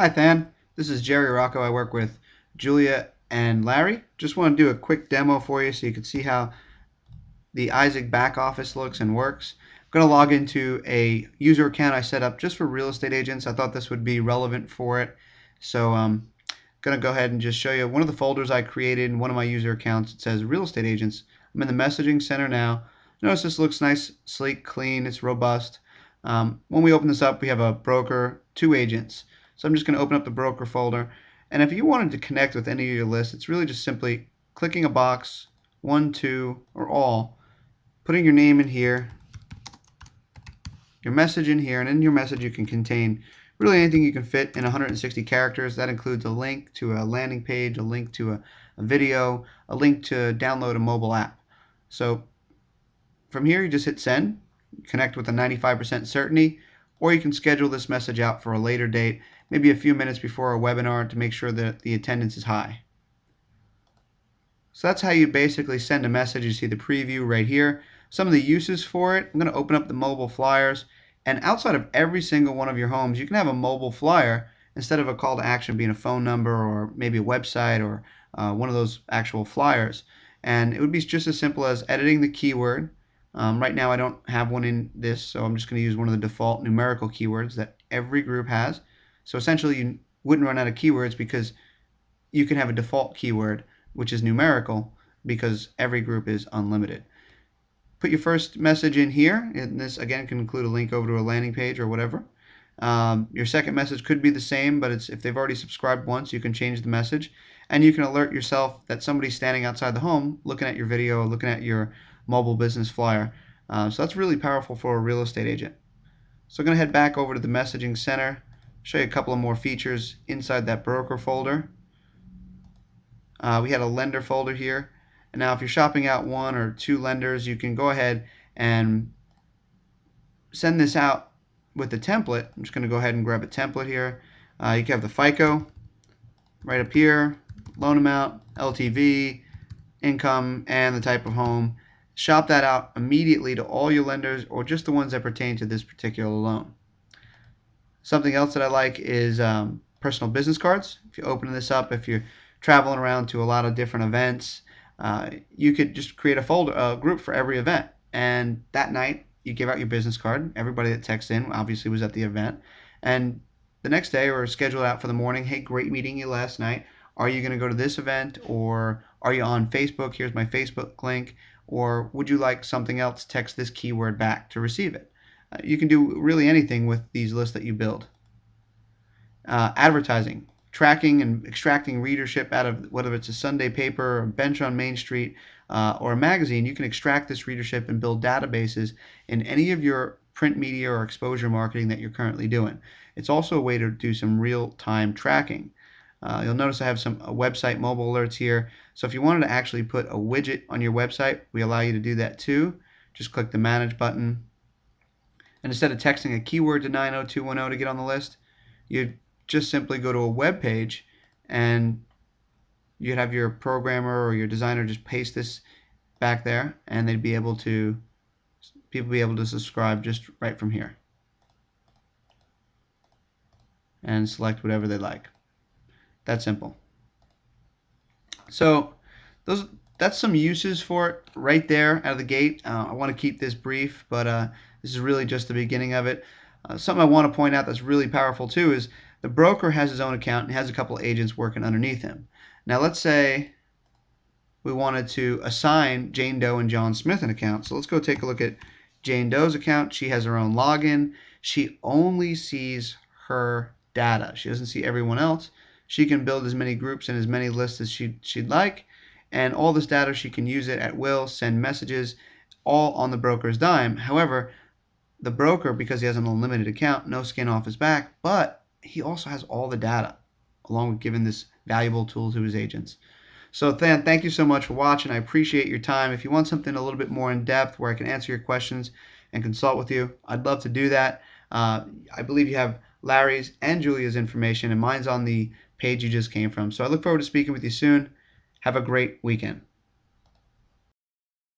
Hi, Than. This is Jerry Rocco. I work with Julia and Larry. Just want to do a quick demo for you so you can see how the iZigg back office looks and works. I'm going to log into a user account I set up just for real estate agents. I thought this would be relevant for it. So I'm going to go ahead and just show you one of the folders I created in one of my user accounts. It says real estate agents. I'm in the messaging center now. Notice this looks nice, sleek, clean, it's robust. When we open this up, we have a broker, two agents. So I'm just going to open up the broker folder. And if you wanted to connect with any of your lists, it's really just simply clicking a box, one, two, or all, putting your name in here, your message in here, and in your message you can contain really anything you can fit in 160 characters. That includes a link to a landing page, a link to a video, a link to download a mobile app. So from here you just hit send, connect with a 95% certainty, or you can schedule this message out for a later date, maybe a few minutes before a webinar to make sure that the attendance is high. So that's how you basically send a message. You see the preview right here. Some of the uses for it, I'm going to open up the mobile flyers, and outside of every single one of your homes, you can have a mobile flyer instead of a call to action being a phone number or maybe a website or one of those actual flyers. And it would be just as simple as editing the keyword. Right now I don't have one in this, so I'm just going to use one of the default numerical keywords that every group has. So essentially you wouldn't run out of keywords because you can have a default keyword which is numerical because every group is unlimited. Put your first message in here, and this again can include a link over to a landing page or whatever. Your second message could be the same, but if they've already subscribed once, you can change the message, and you can alert yourself that somebody's standing outside the home looking at your video, looking at your mobile business flyer. So that's really powerful for a real estate agent. So I'm going to head back over to the messaging center, show you a couple of more features inside that broker folder. We had a lender folder here. And now if you're shopping out one or two lenders, you can go ahead and send this out with the template. I'm just going to go ahead and grab a template here. You can have the FICO right up here, loan amount, LTV, income, and the type of home. Shop that out immediately to all your lenders or just the ones that pertain to this particular loan. Something else that I like is personal business cards. If you open this up, if you're traveling around to a lot of different events, you could just create a group for every event. And that night, you give out your business card. Everybody that texts in obviously was at the event. And the next day, or schedule it out for the morning. Hey, great meeting you last night. Are you going to go to this event? Or are you on Facebook? Here's my Facebook link. Or would you like something else? Text this keyword back to receive it. You can do really anything with these lists that you build. Advertising, tracking and extracting readership out of whether it's a Sunday paper, a bench on Main Street, or a magazine. You can extract this readership and build databases in any of your print media or exposure marketing that you're currently doing. It's also a way to do some real-time tracking. You'll notice I have some website mobile alerts here. So if you wanted to actually put a widget on your website, we allow you to do that too. Just click the Manage button. And instead of texting a keyword to 90210 to get on the list, you just simply go to a web page and you'd have your programmer or your designer just paste this back there, and people be able to subscribe just right from here and select whatever they like. That simple. So that's some uses for it right there out of the gate. I want to keep this brief, but this is really just the beginning of it. Something I want to point out that's really powerful too is the broker has his own account and has a couple agents working underneath him. Now let's say we wanted to assign Jane Doe and John Smith an account. So let's go take a look at Jane Doe's account. She has her own login. She only sees her data. She doesn't see everyone else. She can build as many groups and as many lists as she'd like. And all this data, she can use it at will, send messages, all on the broker's dime. However, the broker, because he has an unlimited account, no skin off his back, but he also has all the data, along with giving this valuable tool to his agents. So Than, thank you so much for watching. I appreciate your time. If you want something a little bit more in depth where I can answer your questions and consult with you, I'd love to do that. I believe you have Larry's and Julia's information, and mine's on the page you just came from. So I look forward to speaking with you soon. Have a great weekend.